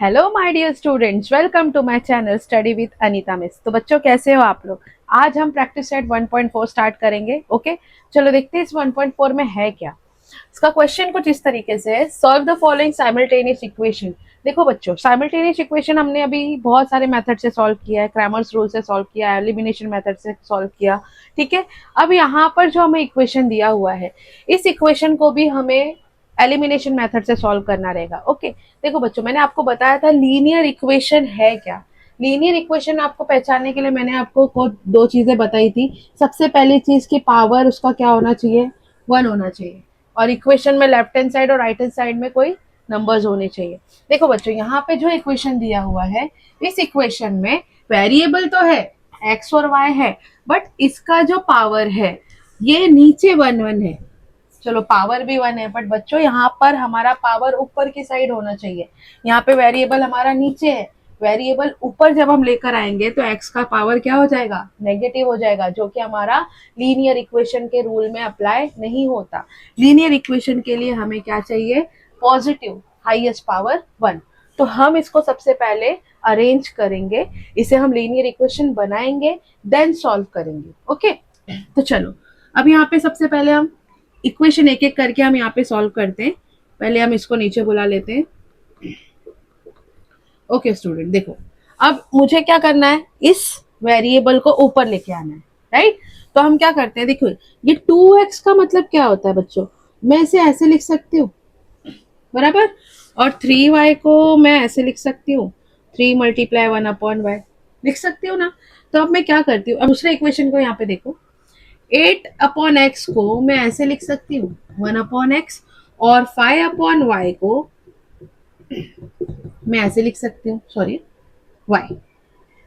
Hello my dear students, welcome to my channel study with Anita miss. तो बच्चों कैसे हो आप लोग। आज हम प्रैक्टिस सेट 1.4 स्टार्ट करेंगे। ओके, चलो देखते हैं इस 1.4 में है क्या। इसका क्वेश्चन कुछ इस तरीके से है, solve the following simultaneous equation. देखो बच्चों, साइमल्टेनियस इक्वेशन हमने अभी बहुत सारे मेथड से सॉल्व किया है, क्रैमर्स रूल से सॉल्व किया है, एलिमिनेशन मेथड से सॉल्व किया। ठीक है, अब यहाँ पर जो हमें इक्वेशन दिया हुआ है, इस इक्वेशन को भी हमें एलिमिनेशन मेथड से सॉल्व करना रहेगा। ओके, देखो बच्चों, मैंने आपको बताया था लीनियर इक्वेशन है क्या। लीनियर इक्वेशन आपको पहचानने के लिए मैंने आपको दो चीजें बताई थी। सबसे पहली चीज की पावर उसका क्या होना चाहिए, 1 होना चाहिए, और इक्वेशन में लेफ्ट हैंड साइड और राइट हैंड साइड में कोई नंबर्स होने चाहिए। देखो बच्चों, यहाँ पे जो इक्वेशन दिया हुआ है, इस इक्वेशन में वेरिएबल तो है, एक्स और वाई है, बट इसका जो पावर है ये नीचे 1 1 है। चलो पावर भी 1 है, बट बच्चों यहाँ पर हमारा पावर ऊपर की साइड होना चाहिए। यहाँ पे वेरिएबल हमारा नीचे है, वेरिएबल ऊपर जब हम लेकर आएंगे तो एक्स का पावर क्या हो जाएगा, नेगेटिव हो जाएगा, जो कि हमारा लीनियर इक्वेशन के रूल में अप्लाई नहीं होता। लीनियर इक्वेशन के लिए हमें क्या चाहिए, पॉजिटिव हाईएस्ट पावर 1। तो हम इसको सबसे पहले अरेंज करेंगे, इसे हम लीनियर इक्वेशन बनाएंगे, देन सॉल्व करेंगे। ओके, तो चलो अब यहाँ पे सबसे पहले हम इक्वेशन एक एक करके हम यहाँ पे सॉल्व करते हैं। पहले हम इसको नीचे बुला लेते हैं। ओके स्टूडेंट, देखो अब मुझे क्या करना है, इस वेरिएबल को ऊपर लेके आना है, राइट। तो हम क्या करते हैं, देखो ये 2x का मतलब क्या होता है बच्चों, मैं इसे ऐसे लिख सकती हूँ, बराबर। और 3y को मैं ऐसे लिख सकती हूँ, 3 मल्टीप्लाई 1/y लिख सकती हूँ ना। तो अब मैं क्या करती हूँ, अब दूसरे इक्वेशन को यहाँ पे देखो, 8/x को मैं ऐसे लिख सकती हूँ, 1/x, और 5/y को मैं ऐसे लिख सकती हूँ, सॉरी y।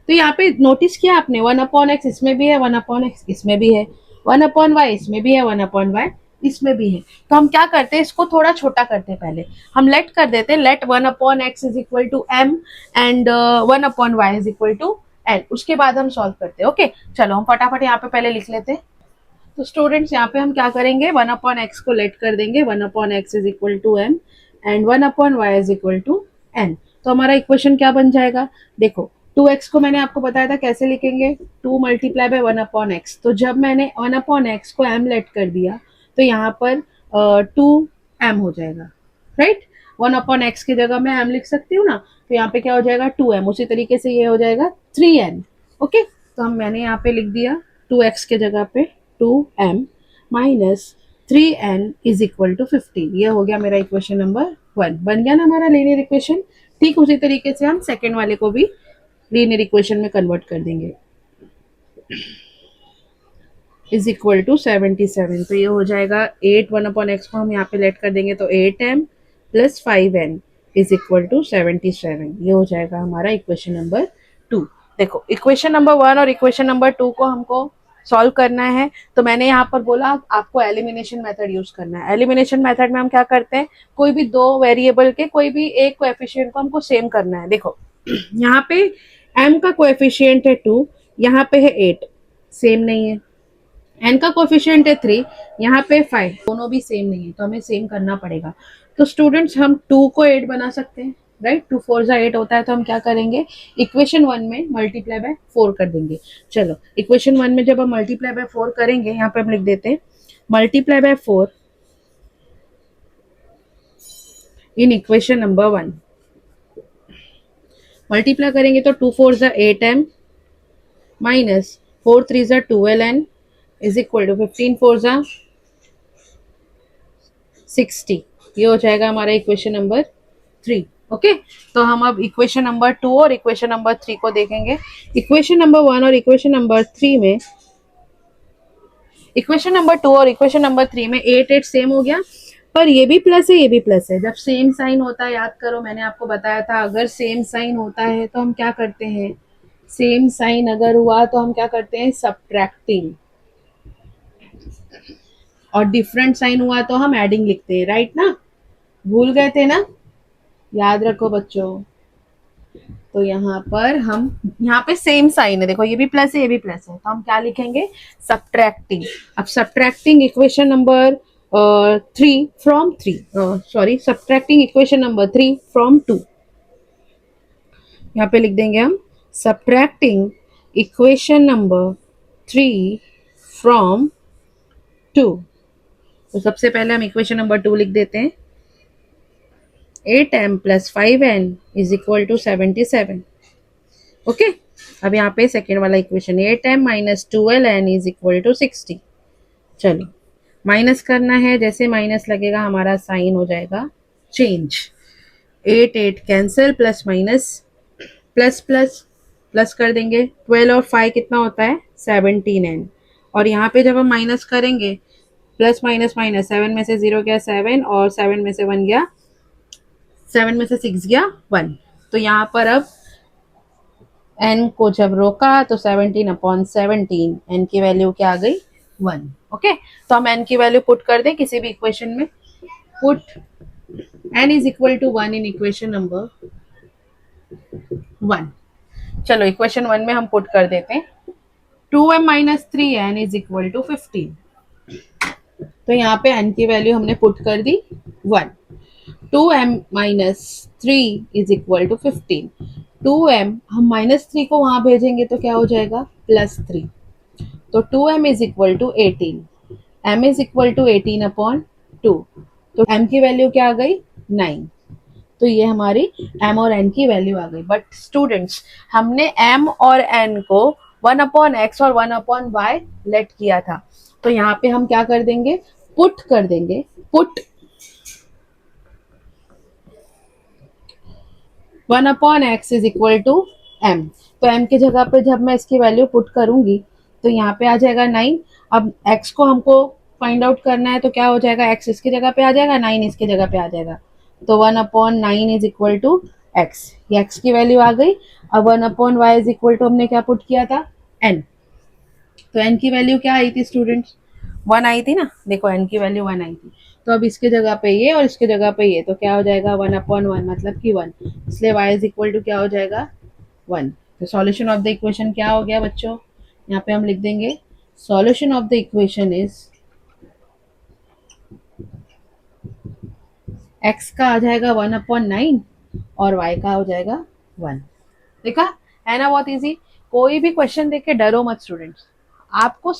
तो यहाँ पे नोटिस किया आपने, 1/x इसमें भी है, 1/x इसमें भी है, 1/y इसमें भी है, 1/y इसमें भी है। तो हम क्या करते हैं, इसको थोड़ा छोटा करते हैं। पहले हम लेट कर देते हैं, let 1/x is equal to m and 1/y is equal to n। उसके बाद हम सॉल्व करते हैं। ओके, चलो हम फटाफट यहाँ पे पहले लिख लेते हैं। तो स्टूडेंट्स यहाँ पे हम क्या करेंगे, 1/x को लेट कर देंगे, 1/x is equal to m and 1/y is equal to n। तो हमारा इक्वेशन क्या बन जाएगा, देखो 2x को मैंने आपको बताया था कैसे लिखेंगे, 2 मल्टीप्लाई बाय 1/x। तो जब मैंने 1/x को m लेट कर दिया तो यहाँ पर 2m हो जाएगा, राइट। 1/x की जगह मैं m लिख सकती हूँ ना, तो यहाँ पे क्या हो जाएगा 2m। उसी तरीके से ये हो जाएगा 3n। ओके, तो मैंने यहाँ पे लिख दिया 2x के जगह पे 2m minus 3n is equal to 15। ये हो गया मेरा इक्वेशन नंबर 1, बन गया ना हमारा लीनियर इक्वेशन। ठीक उसी तरीके से हम सेकेंड वाले को भी लीनियर इक्वेशन में कन्वर्ट कर देंगे, इज इक्वल टू 77। तो ये हो जाएगा 8, 1/x को हम यहाँ पे लेट कर देंगे तो 8m plus 5n is equal to 77। ये हो जाएगा हमारा इक्वेशन नंबर 2। देखो इक्वेशन नंबर 1 और इक्वेशन नंबर 2 को हमको सॉल्व करना है, तो मैंने यहाँ पर बोला आपको एलिमिनेशन मेथड यूज करना है। एलिमिनेशन मेथड में हम क्या करते हैं, कोई भी दो वेरिएबल के कोई भी एक कोएफिशिएंट को हमको सेम करना है। देखो यहाँ पे m का कोएफिशिएंट है 2, यहाँ पे है 8, सेम नहीं है। n का कोएफिशिएंट है 3, यहाँ पे 5, दोनों भी सेम नहीं है, तो हमें सेम करना पड़ेगा। तो स्टूडेंट्स हम 2 को 8 बना सकते हैं, राइट। 2 4 जा 8 होता है, तो हम क्या करेंगे, इक्वेशन 1 में मल्टीप्लाई बाय 4 कर देंगे। चलो इक्वेशन 1 में जब हम मल्टीप्लाई बाय 4 करेंगे, यहाँ पे हम लिख देते हैं multiply by 4 in equation number 1। Multiply करेंगे तो 2 4 जा 8m माइनस 4 3 जा 12n इज इक्वल टू 15 4 जा 60। ये हो जाएगा हमारा इक्वेशन नंबर 3। ओके, तो हम अब इक्वेशन नंबर 2 और इक्वेशन नंबर 3 को देखेंगे। इक्वेशन नंबर 1 और इक्वेशन नंबर 3 में, इक्वेशन नंबर 2 और इक्वेशन नंबर 3 में 8 8 सेम हो गया, पर ये भी प्लस है ये भी प्लस है। जब सेम साइन होता है, याद करो मैंने आपको बताया था, अगर सेम साइन होता है तो हम क्या करते हैं, सेम साइन अगर हुआ तो हम क्या करते हैं, सब्ट्रैक्टिंग, और डिफरेंट साइन हुआ तो हम एडिंग लिखते हैं, राइट ना। भूल गए थे ना, याद रखो बच्चों। तो यहाँ पर हम, यहाँ पे सेम साइन है, देखो ये भी प्लस है ये भी प्लस है, तो हम क्या लिखेंगे, सब्ट्रैक्टिंग। अब subtracting equation number 3 from 3, sorry subtracting equation number 3 from 2। यहाँ पे लिख देंगे हम सब्ट्रैक्टिंग इक्वेशन नंबर 3 फ्रॉम 2। तो सबसे पहले हम इक्वेशन नंबर 2 लिख देते हैं। 8m + 5n is equal to 77। Okay, अब यहाँ पे सेकेंड वाला equation 8m - 12n is equal to 60। चलो माइनस करना है, जैसे माइनस लगेगा हमारा साइन हो जाएगा change. 8 cancel, plus minus plus plus plus कर देंगे। 12 और 5 कितना होता है 17n। और यहाँ पे जब हम माइनस करेंगे प्लस माइनस माइनस, 7 में से 0 गया 7 और 7 में से 1 गया, 7 में से 6 गया 1। तो यहाँ पर अब n को जब रोका तो 17/17 n की वैल्यू क्या आ गई 1। ओके, तो हम n की वैल्यू पुट कर दें किसी भी इक्वेशन में। Put n is equal to 1 in equation number 1। चलो इक्वेशन 1 में हम पुट कर देते हैं 2m - 3n is equal to 15। तो यहाँ पे n की वैल्यू हमने पुट कर दी 1। 2m - 3 is equal to 15। 2m हम -3 को वहां भेजेंगे तो क्या हो जाएगा +3। तो 2m is equal to 18। m is equal to 18/2। तो m की वैल्यू क्या आ गई 9। तो ये हमारी m और n की वैल्यू आ गई। बट स्टूडेंट्स, हमने m और n को 1/x और 1/y लेट किया था। तो यहाँ पे हम क्या कर देंगे, पुट कर देंगे। Put 1/x is equal to m। तो m की जगह पे जब मैं इसकी वैल्यू पुट करूंगी तो यहाँ पे आ जाएगा 9। अब x को हमको फाइंड आउट करना है तो क्या हो जाएगा, x इसकी जगह पे आ जाएगा, 9 इसकी जगह पे आ जाएगा। तो 1/9 इज इक्वल टू x। ये x की वैल्यू आ गई। अब 1/y इज इक्वल टू हमने क्या पुट किया था n। तो n की वैल्यू क्या आई थी स्टूडेंट्स 1 आई थी ना। देखो n की वैल्यू 1 आई थी। तो अब इसके जगह पे ये और इसके जगह पे ये, तो क्या हो जाएगा 1/1 मतलब कि 1। इसलिए y इज इक्वल टू क्या हो जाएगा 1। तो सॉल्यूशन ऑफ द इक्वेशन क्या हो गया बच्चों, यहाँ पे हम लिख देंगे solution of the equation is x का आ जाएगा 1/9 और y का हो जाएगा 1। देखा है ना, बहुत इजी। कोई भी क्वेश्चन देख के डरो मत स्टूडेंट्स। आपको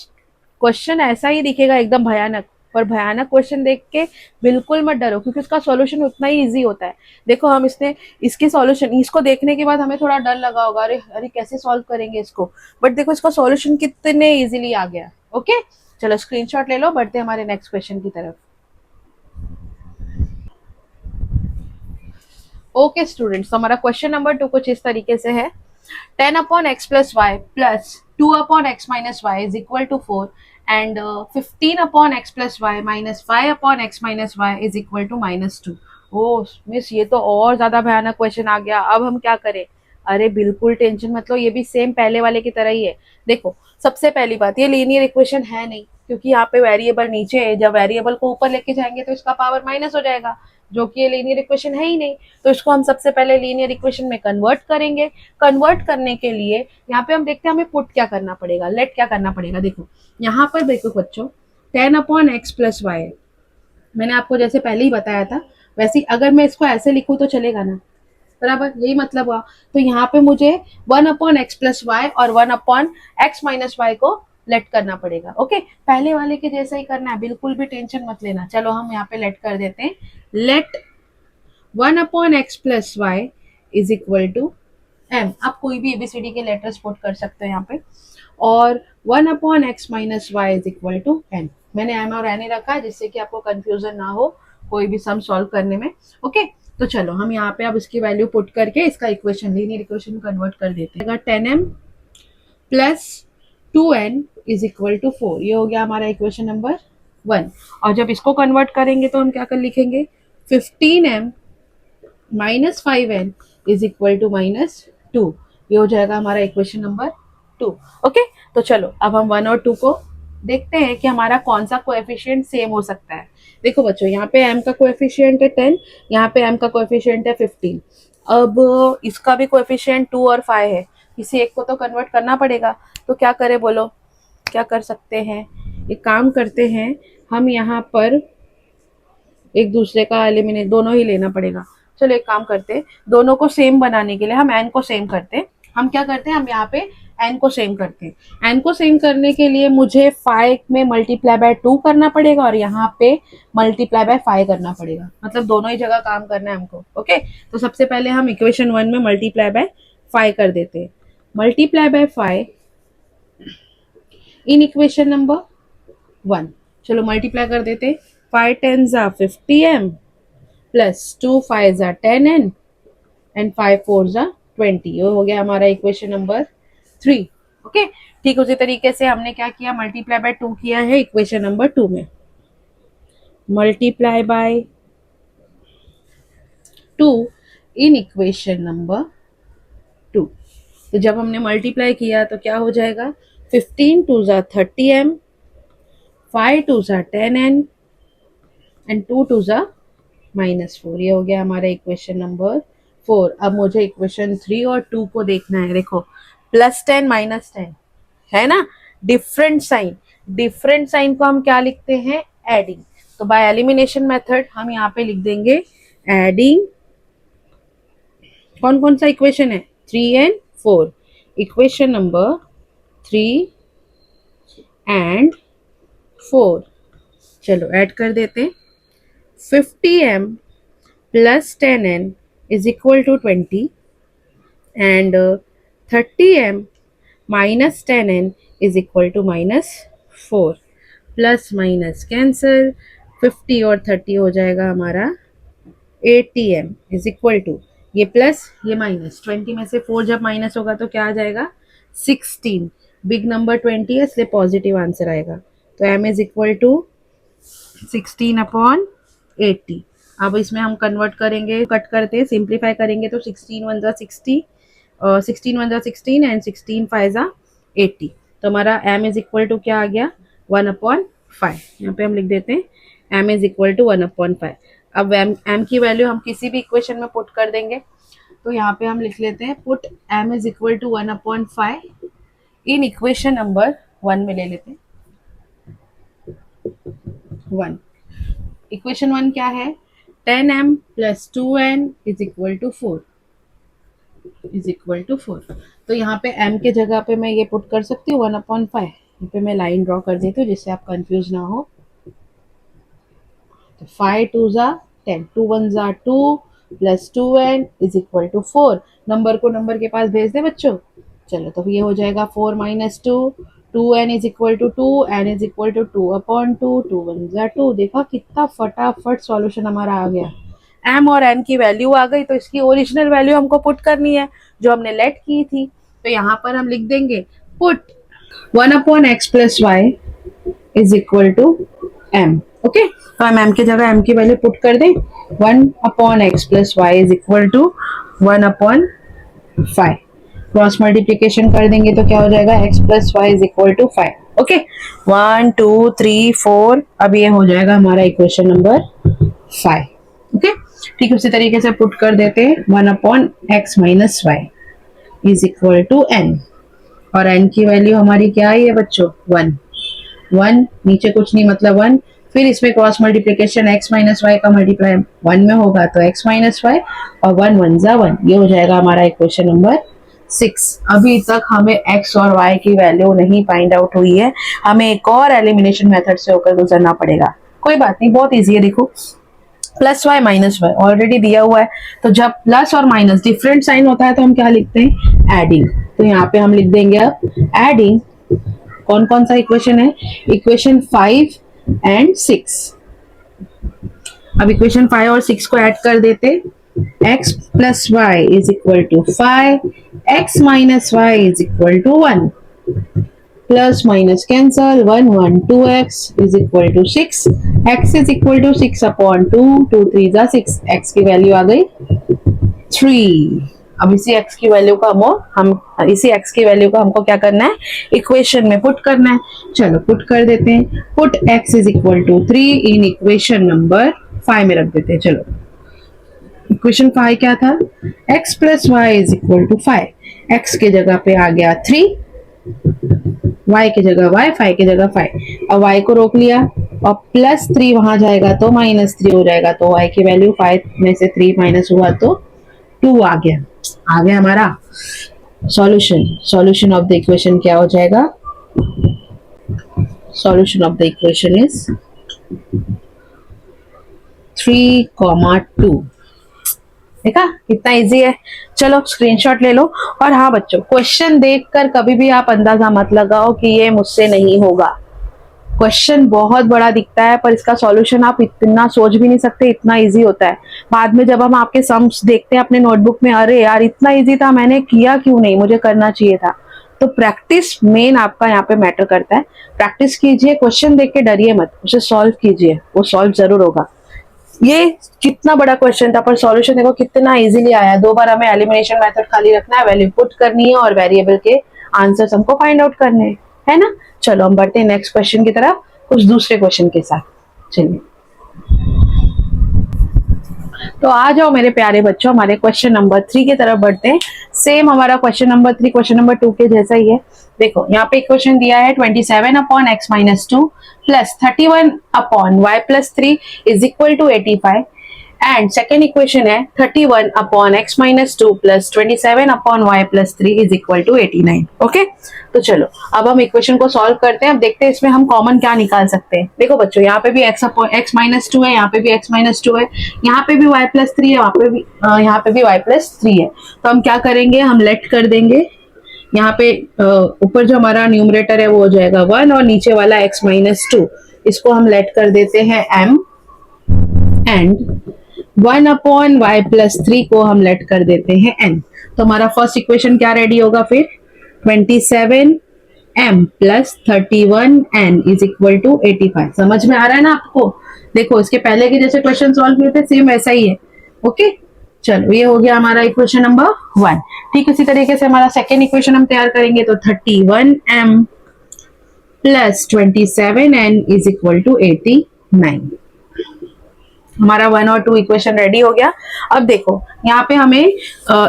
क्वेश्चन ऐसा ही दिखेगा एकदम भयानक, पर भयानक क्वेश्चन देख के बिल्कुल मत डरो, क्योंकि उसका सॉल्यूशन उतना ही इजी होता है। देखो हम इसके सॉल्यूशन, इसको देखने के बाद हमें थोड़ा डर लगा होगा, अरे अरे कैसे सॉल्व करेंगे इसको, बट देखो इसका सॉल्यूशन कितने इजीली आ गया। ओके, चलो स्क्रीनशॉट ले लो, बढ़ते हमारे नेक्स्ट क्वेश्चन की तरफ। ओके स्टूडेंट्स, तो हमारा क्वेश्चन नंबर 2 कुछ इस तरीके से है। 10/x + y + 2/x - y is equal to 4 and 15/x + y - 5/x - y is equal to -2। Oh miss, ये तो और ज्यादा भयानक क्वेश्चन आ गया। अब हम क्या करें? अरे बिल्कुल टेंशन मत लो, ये भी सेम पहले वाले की तरह ही है। देखो सबसे पहली बात, ये लीनियर इक्वेशन है नहीं, क्योंकि यहाँ पे वेरिएबल नीचे है। जब वेरिएबल को ऊपर लेके जाएंगे तो इसका पावर माइनस हो जाएगा, जो कि ये लीनियर इक्वेशन है ही नहीं। तो इसको हम सबसे पहले लीनियर इक्वेशन में कन्वर्ट करेंगे। कन्वर्ट करने के लिए यहाँ पे हम देखते हैं हमें पुट क्या करना पड़ेगा, लेट क्या करना पड़ेगा। देखो यहाँ पर देखो बच्चों, 10/x + y, मैंने आपको जैसे पहले ही बताया था वैसे अगर मैं इसको ऐसे लिखूं तो चलेगा ना, बराबर यही मतलब हुआ। तो यहाँ पे मुझे 1/x + y और 1/x - y को लेट करना पड़ेगा। ओके, पहले वाले के जैसा ही करना है, बिल्कुल भी टेंशन मत लेना। चलो हम यहाँ पे लेट कर देते हैं। Let 1/x + y is equal to m। आप कोई भी ABCD के लेटर्स पुट कर सकते हो यहाँ पे। और 1/x - y is equal to n। मैंने m और n ही रखा है जिससे कि आपको कंफ्यूजन ना हो कोई भी सम सॉल्व करने में। ओके, तो चलो हम यहाँ पे अब इसकी वैल्यू पुट करके इसका इक्वेशन, लीनियर इक्वेशन कन्वर्ट कर देते हैं। 10m + 2n is equal to 4। ये हो गया हमारा इक्वेशन नंबर 1। और जब इसको कन्वर्ट करेंगे तो हम क्या कर लिखेंगे, 15m - 5n is equal to -2। ये हो जाएगा हमारा इक्वेशन नंबर 2। ओके, तो चलो अब हम 1 और 2 को देखते हैं कि हमारा कौन सा कोएफिशिएंट सेम हो सकता है। देखो बच्चों, यहाँ पे m का कोएफिशिएंट है 10, यहाँ पे m का कोएफिशिएंट है 15। अब इसका भी कोएफिशिएंट 2 और 5 है, किसी एक को तो कन्वर्ट करना पड़ेगा। तो क्या करें बोलो, क्या कर सकते हैं? एक काम करते हैं, हम यहाँ पर एक दूसरे का एलिमिनेट, दोनों ही लेना पड़ेगा। चलो एक काम करते हैं, दोनों को सेम बनाने के लिए हम n को सेम करते हैं। हम क्या करते हैं, हम यहाँ पे n को सेम करते हैं। n को सेम करने के लिए मुझे 5 में मल्टीप्लाई बाय 2 करना पड़ेगा और यहाँ पे मल्टीप्लाई बाय 5 करना पड़ेगा, मतलब दोनों ही जगह काम करना है हमको। ओके, तो सबसे पहले हम इक्वेशन 1 में मल्टीप्लाई बाय 5 कर देते हैं। Multiply by 5 in equation number 1। चलो मल्टीप्लाई कर देते। 5 10s are 50m plus 2 5s are 10n and 5 4s are 20। ये हो गया हमारा इक्वेशन नंबर 3। ओके, ठीक उसी तरीके से हमने क्या किया, मल्टीप्लाई बाय 2 किया है इक्वेशन नंबर 2 में। Multiply by 2 in equation number 2। तो जब हमने मल्टीप्लाई किया तो क्या हो जाएगा, 15 2s are 30m, 5 2s are 10n and 2 2s are -4। ये हो गया हमारा इक्वेशन नंबर 4। अब मुझे इक्वेशन 3 और 2 को देखना है। देखो +10 -10 है ना, डिफरेंट साइन। डिफरेंट साइन को हम क्या लिखते हैं, एडिंग। तो बाय एलिमिनेशन मेथड हम यहाँ पे लिख देंगे एडिंग। कौन कौन सा इक्वेशन है, 3 एंड 4। इक्वेशन नंबर 3 एंड 4, चलो ऐड कर देते। 50m plus 10n is equal to 20 and 30m minus 10n is equal to -4। Plus minus cancel, 50 और 30 हो जाएगा हमारा 80m इज इक्वल टू, ये प्लस ये माइनस, 20 में से 4 जब माइनस होगा तो क्या आ जाएगा, 16। बिग नंबर 20 है इसलिए पॉजिटिव आंसर आएगा। तो m इज इक्वल टू 16/80। अब इसमें हम कन्वर्ट करेंगे, कट करते सिंप्लीफाई करेंगे तो 16 1 जा 60, 16 1 जा 16 एंड 16 5 जा 80। तो हमारा m इज इक्वल टू क्या आ गया, 1/5। यहाँ पे हम लिख देते हैं m इज इक्वल टू 1/5। अब m की वैल्यू हम किसी भी इक्वेशन में पुट कर देंगे। तो यहाँ पे हम लिख लेते हैं put m is equal to 1/5 in equation number 1 में ले लेते हैं 1। इक्वेशन 1 क्या है, 10m plus 2n is equal to 4 is equal to 4। तो यहाँ पे m के जगह पे मैं ये पुट कर सकती हूँ 1/5। यहाँ पे मैं लाइन ड्रॉ कर देती हूँ जिससे आप कंफ्यूज ना हो। तो 5 2s are 10, 2 1s are 2 plus 2n is equal to 4। Number को नंबर के पास भेज दे बच्चों। चलो तो ये हो जाएगा 4 - 2, 2n is equal to 2, n is equal to 2/2, 2 1s are 2। देखा कितना फटाफट सॉल्यूशन हमारा आ गया। m और n की वैल्यू आ गई तो इसकी ओरिजिनल वैल्यू हमको पुट करनी है जो हमने लेट की थी। तो यहाँ पर हम लिख देंगे put 1/x + y is equal to m। Okay, तो हम m की जगह m की वैल्यू पुट कर दें। 1/x + y is equal to 1/5। Cross multiplication कर देंगे तो क्या हो जाएगा, x + y is equal to 5। Okay, 1 2 3 4। अब ये हो जाएगा हमारा इक्वेशन नंबर 5। ओके, ठीक उसी तरीके से पुट कर देते हैं 1/x - y is equal to n। और n की वैल्यू हमारी क्या आई है बच्चों, 1। 1 नीचे कुछ नहीं मतलब 1। फिर इसमें क्रॉस मल्टीप्लिकेशन x - y का मल्टीप्लाई 1 में होगा तो x - y और 1 1 जा 1। ये हो जाएगा हमारा इक्वेशन नंबर 6। अभी तक हमें x और y की वैल्यू नहीं फाइंड आउट हुई है, हमें एक और एलिमिनेशन मेथड से होकर गुजरना पड़ेगा। कोई बात नहीं, बहुत इजी है। देखो +y - y ऑलरेडी दिया हुआ है, तो जब प्लस और माइनस डिफरेंट साइन होता है तो हम क्या लिखते हैं, एडिंग। तो यहाँ पे हम लिख देंगे अब एडिंग। कौन कौन सा इक्वेशन है, इक्वेशन 5 एंड 6। अब इक्वेशन 5 और 6 को ऐड कर देते। x + y is equal to 5, x - y is equal to 1। Plus minus cancel, 1 1 2x is equal to 6। x is equal to 6/2, 2 3 जा 6। x की वैल्यू आ गई 3। अब इसी x की वैल्यू का इसी x की वैल्यू का हमको क्या करना है, इक्वेशन में पुट करना है। चलो पुट कर देते हैं। Put x is equal to 3 in equation number 5 में रख देते हैं। चलो इक्वेशन 5 क्या था, x + y is equal to 5। x के जगह पे आ गया 3, y की जगह y, 5 की जगह 5। अब y को रोक लिया, और +3 वहां जाएगा तो -3 हो जाएगा, तो y की वैल्यू 5 में से 3 माइनस हुआ तो 2 आ गया हमारा solution. Solution of the equation क्या हो जाएगा? Solution of the equation is 3,2। देखा कितना इजी है। चलो स्क्रीनशॉट ले लो। और हाँ बच्चों, क्वेश्चन देखकर कभी भी आप अंदाजा मत लगाओ कि ये मुझसे नहीं होगा। क्वेश्चन बहुत बड़ा दिखता है पर इसका सॉल्यूशन आप इतना सोच भी नहीं सकते, इतना इजी होता है। बाद में जब हम आपके सम्स देखते हैं अपने नोटबुक में, अरे यार इतना इजी था, मैंने किया क्यों नहीं, मुझे करना चाहिए था। तो प्रैक्टिस मेन आपका यहाँ पे मैटर करता है। प्रैक्टिस कीजिए, क्वेश्चन देख के डरिए मत, उसे सॉल्व कीजिए, वो सॉल्व जरूर होगा। ये कितना बड़ा क्वेश्चन था पर सॉल्यूशन देखो कितना इजीली आया। 2 बार हमें एलिमिनेशन मेथड खाली रखना है, वैल्यू पुट करनी है और वेरिएबल के आंसर्स हमको फाइंड आउट करने हैं, है ना। चलो हम बढ़ते हैं नेक्स्ट क्वेश्चन की तरफ, कुछ दूसरे क्वेश्चन के साथ। चलिए तो आ जाओ मेरे प्यारे बच्चों, हमारे क्वेश्चन नंबर 3 की तरफ बढ़ते हैं। सेम हमारा क्वेश्चन नंबर 3 क्वेश्चन नंबर 2 के जैसा ही है। देखो यहाँ पे इक्वेशन दिया है 27/x-2 plus 31/y+3 is equal to 85। And second equation है 31/x-2 plus 27/y+3 is equal to 89। Okay, तो चलो अब हम इक्वेशन को सॉल्व करते हैं। अब देखते हैं इसमें हम कॉमन क्या निकाल सकते हैं। देखो बच्चों, यहाँ पे भी x-2 है, यहाँ पे भी x-2 है, यहाँ पे भी y+3 है, यहाँ पे भी y+3 है। तो हम क्या करेंगे, हम लेट कर देंगे। यहाँ पे ऊपर जो हमारा न्यूमरेटर है वो हो जाएगा 1 और नीचे वाला x-2 इसको हम लेट कर देते हैं m एंड 1/y+3 को हम लेट कर देते हैं n। तो हमारा फर्स्ट इक्वेशन क्या रेडी होगा फिर, 27m plus 31n is equal to 85। समझ में आ रहा है ना आपको? देखो इसके पहले के जैसे क्वेश्चन सॉल्व किए थे सेम ऐसा ही है। ओके, चलो ये हो गया हमारा इक्वेशन नंबर 1। ठीक इसी तरीके से हमारा सेकेंड इक्वेशन हम तैयार करेंगे, तो 31m plus 27n is equal to 89। हमारा 1 और 2 इक्वेशन रेडी हो गया। अब देखो यहाँ पे हमें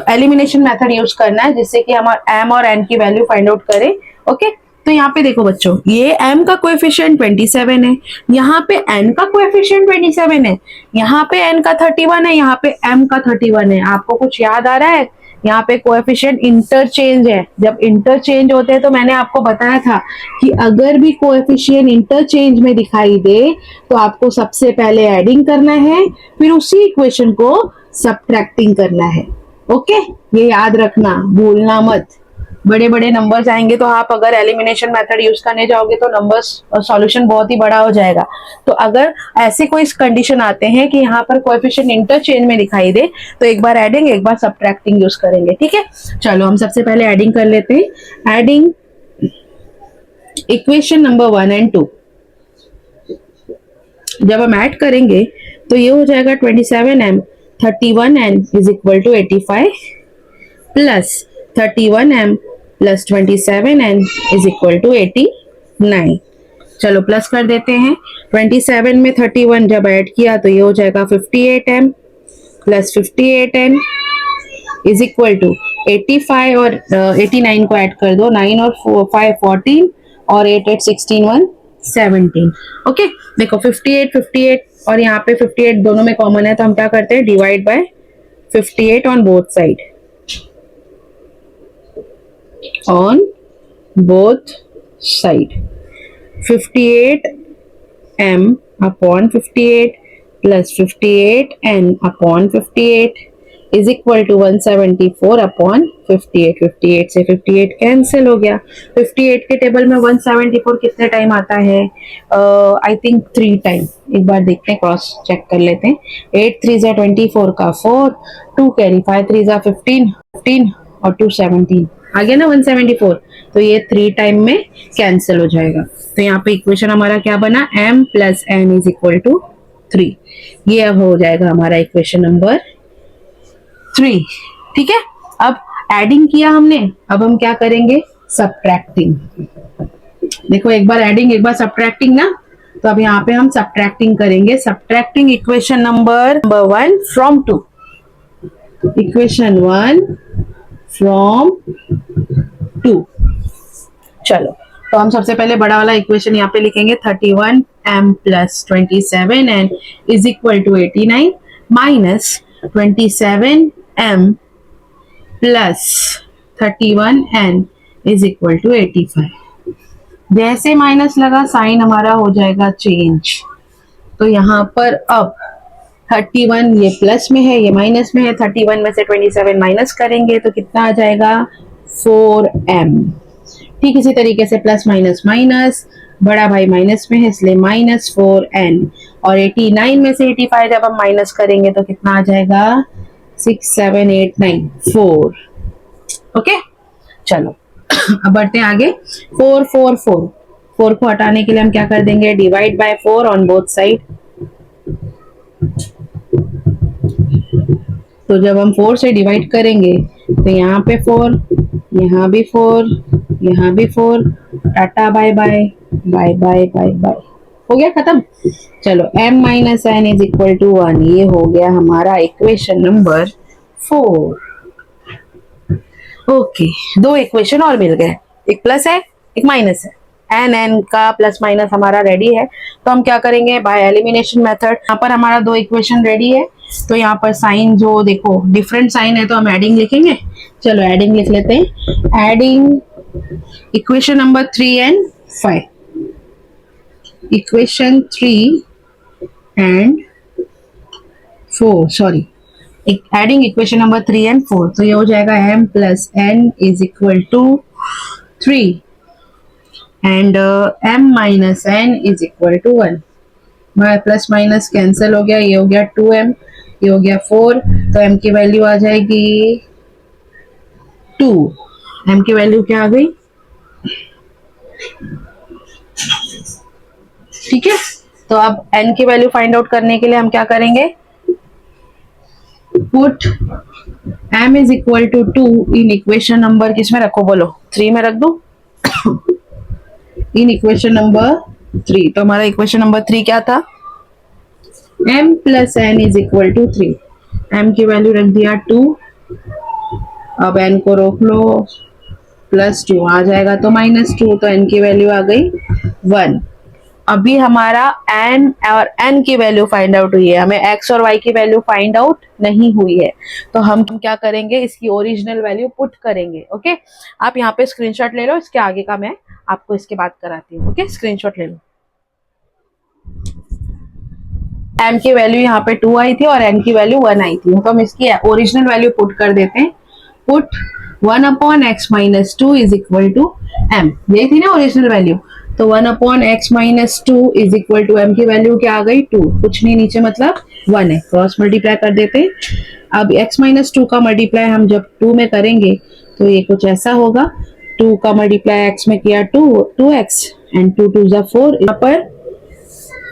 एलिमिनेशन मेथड यूज करना है जिससे कि हम m और n की वैल्यू फाइंड आउट करें। ओके, तो यहाँ पे देखो बच्चों, ये m का कोएफिशिएंट 27 है, यहाँ पे n का कोएफिशिएंट 27 है, यहाँ पे n का 31 है, यहाँ पे m का 31 है। आपको कुछ याद आ रहा है? यहाँ पे कोएफिशिएंट इंटरचेंज है। जब इंटरचेंज होते हैं तो मैंने आपको बताया था कि अगर भी कोएफिशिएंट इंटरचेंज में दिखाई दे तो आपको सबसे पहले एडिंग करना है, फिर उसी इक्वेशन को सबट्रैक्टिंग करना है। ओके, ये याद रखना, भूलना मत। बड़े बड़े नंबर्स आएंगे तो आप अगर एलिमिनेशन मेथड यूज करने जाओगे तो नंबर्स सॉल्यूशन बहुत ही बड़ा हो जाएगा। तो अगर ऐसे कोई कंडीशन आते हैं कि यहाँ पर कोएफिशिएंट इंटरचेंज में दिखाई दे तो एक बार एडिंग एक बार सबट्रैक्टिंग यूज करेंगे। ठीक है, चलो हम सबसे पहले एडिंग कर लेते हैं। एडिंग इक्वेशन नंबर 1 एंड 2 जब हम ऐड करेंगे तो ये हो जाएगा 27m 31n is equal to 85 plus 31m plus 27n is equal to 89। चलो प्लस कर देते हैं। 27 में 31 जब ऐड किया तो ये हो जाएगा 58m plus 58n is equal to 85 और 89 को ऐड कर दो, 9 और 5 14 और 8 8 16 1 17। ओके, देखो 58 और यहाँ पे 58 दोनों में कॉमन है तो हम क्या करते हैं, divide by 58 on both side, on both side। 58m upon 58 plus 58n upon 58 is equal to 174 upon 58। 58 से 58 कैंसिल हो गया। 58 के टेबल में 174 कितने टाइम आता है? I think 3 time. एक बार देखते हैं, क्रॉस चेक कर लेते हैं। 8 3 जा 24 का 4, 2 कैरी 5 3 जा 15 और 2 17 आ गया ना 174। तो ये 3 टाइम में कैंसिल हो जाएगा। तो यहाँ पे इक्वेशन हमारा क्या बना, m plus n is equal to 3। ये अब हो जाएगा हमारा इक्वेशन नंबर 3। ठीक है, अब एडिंग किया हमने, अब हम क्या करेंगे, सबट्रैक्टिंग। देखो एक बार एडिंग एक बार सबट्रैक्टिंग ना, तो अब यहाँ पे हम सबट्रैक्टिंग करेंगे। Subtracting equation number 1 from 2। Equation 1 from 2। चलो तो हम सबसे पहले बड़ा वाला इक्वेशन यहाँ पे लिखेंगे 31 m plus 27n is equal to 89 minus 27m plus 31n is equal to 85। जैसे माइनस लगा साइन हमारा हो जाएगा चेंज। तो यहाँ पर अब 31 ये प्लस में है, ये माइनस में है। 31 में से 27 माइनस करेंगे तो कितना आ जाएगा 4m। ठीक इसी तरीके से प्लस माइनस माइनस, बड़ा भाई माइनस में है इसलिए माइनस 4n। और 89 में से 85 जब हम माइनस करेंगे तो कितना आ जाएगा 6 7 8 9 4। ओके चलो अब बढ़ते हैं आगे। 4 4 4 4 को हटाने के लिए हम क्या कर देंगे, divide by 4 on both side. तो जब हम 4 से डिवाइड करेंगे तो यहाँ पे 4, यहाँ भी 4, यहाँ भी 4, tata bye bye bye bye bye bye, हो गया खत्म। चलो m minus n is equal to 1, ये हो गया हमारा इक्वेशन नंबर 4। ओके दो इक्वेशन और मिल गए, एक प्लस है एक माइनस है। एन का प्लस माइनस हमारा रेडी है, तो हम क्या करेंगे बाय एलिमिनेशन मेथड। यहाँ पर हमारा दो इक्वेशन रेडी है, तो यहाँ पर साइन जो देखो डिफरेंट साइन है तो हम एडिंग लिखेंगे। चलो एडिंग लिख लेते हैं। Adding equation number 3 and 5, equation 3 and 4, sorry adding equation number 3 and 4। तो ये हो जाएगा m plus n is equal to 3 एंड m minus n is equal to 1। Plus minus cancel हो गया, ये हो गया 2m, ये हो गया 4, तो m की वैल्यू आ जाएगी 2। m की वैल्यू क्या आ गई, ठीक है। तो अब n की वैल्यू फाइंड आउट करने के लिए हम क्या करेंगे, put m is equal to 2 in equation number, किसमें रखो बोलो, 3 में रख दो इन इक्वेशन नंबर 3। तो हमारा इक्वेशन नंबर 3 क्या था, m plus n is equal to 3। m की वैल्यू रख दिया 2, अब n को रोक लो, प्लस 2 आ जाएगा तो माइनस 2, तो n की वैल्यू आ गई 1। अभी हमारा n और n की वैल्यू फाइंड आउट हुई है, हमें x और y की वैल्यू फाइंड आउट नहीं हुई है। तो हम क्या करेंगे, इसकी ओरिजिनल वैल्यू पुट करेंगे। ओके आप यहाँ पे स्क्रीनशॉट ले लो, इसके आगे का मैं आपको इसके बाद कराती हूँ। ओके स्क्रीनशॉट ले लो। m की वैल्यू यहाँ पे 2 आई थी और n की वैल्यू 1 आई थी, तो हम इसकी ओरिजिनल वैल्यू पुट कर देते हैं। Put 1 upon x minus 2 is equal to m, यही थी ना ओरिजिनल वैल्यू। तो 1 upon x minus 2 is equal to m की वैल्यू क्या आ गई 2, कुछ नहीं नीचे मतलब 1 है, क्रॉस मल्टीप्लाई कर देते हैं। अब x माइनस 2 का मल्टीप्लाई हम जब 2 में करेंगे तो ये कुछ ऐसा होगा, 2 का मल्टीप्लाई x में किया 2x एंड 2 2 जा 4।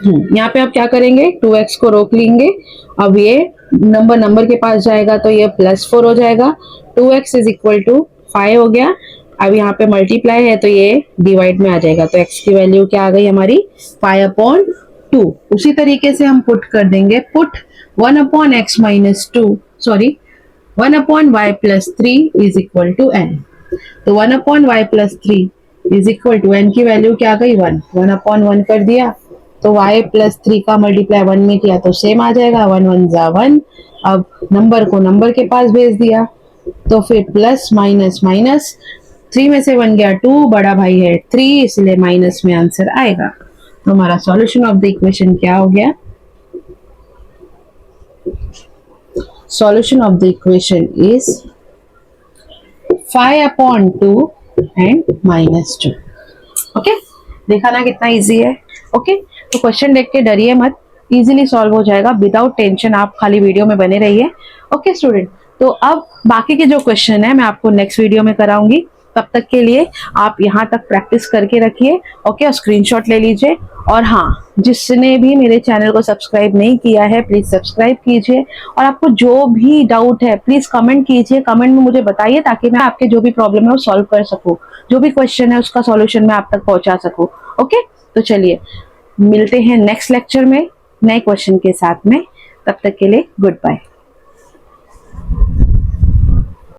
यहाँ पे आप क्या करेंगे, 2x को रोक लेंगे, अब ये नंबर के पास जाएगा तो ये प्लस 4 हो जाएगा। 2x इज इक्वल टू 5 हो गया। अब यहाँ पे मल्टीप्लाई है तो ये डिवाइड में आ जाएगा, तो x की वैल्यू क्या आ गई हमारी 5 अपॉन 2। उसी तरीके से हम पुट कर देंगे, put 1 upon x minus 2, sorry 1 upon y plus 3 is equal to n। तो 1 upon y plus 3 is equal to n की वैल्यू क्या आ गई 1, 1 अपॉन 1 कर दिया, तो y प्लस 3 का मल्टीप्लाई 1 में किया तो सेम आ जाएगा, 1 1 जा 1। अब नंबर को नंबर के पास भेज दिया, तो फिर प्लस माइनस माइनस, 3 में से 1 गया 2, बड़ा भाई है 3, इसलिए माइनस में आंसर आएगा। तो हमारा सॉल्यूशन ऑफ द इक्वेशन क्या हो गया, solution of the equation is 5 upon 2 and minus 2। Okay देखा ना कितना इजी है। ओके तो क्वेश्चन देख के डरिए मत, इजीली सॉल्व हो जाएगा विदाउट टेंशन, आप खाली वीडियो में बने रहिए। ओके स्टूडेंट, तो अब बाकी के जो क्वेश्चन है मैं आपको नेक्स्ट वीडियो में कराऊंगी, तब तक के लिए आप यहाँ तक प्रैक्टिस करके रखिए। ओके और स्क्रीनशॉट ले लीजिए। और हाँ, जिसने भी मेरे चैनल को सब्सक्राइब नहीं किया है प्लीज सब्सक्राइब कीजिए, और आपको जो भी डाउट है प्लीज कमेंट कीजिए, कमेंट में मुझे बताइए ताकि मैं आपके जो भी प्रॉब्लम है वो सॉल्व कर सकूं, जो भी क्वेश्चन है उसका सॉल्यूशन मैं आप तक पहुंचा सकूं। ओके तो चलिए मिलते हैं नेक्स्ट लेक्चर में नए क्वेश्चन के साथ में, तब तक के लिए गुड बाय।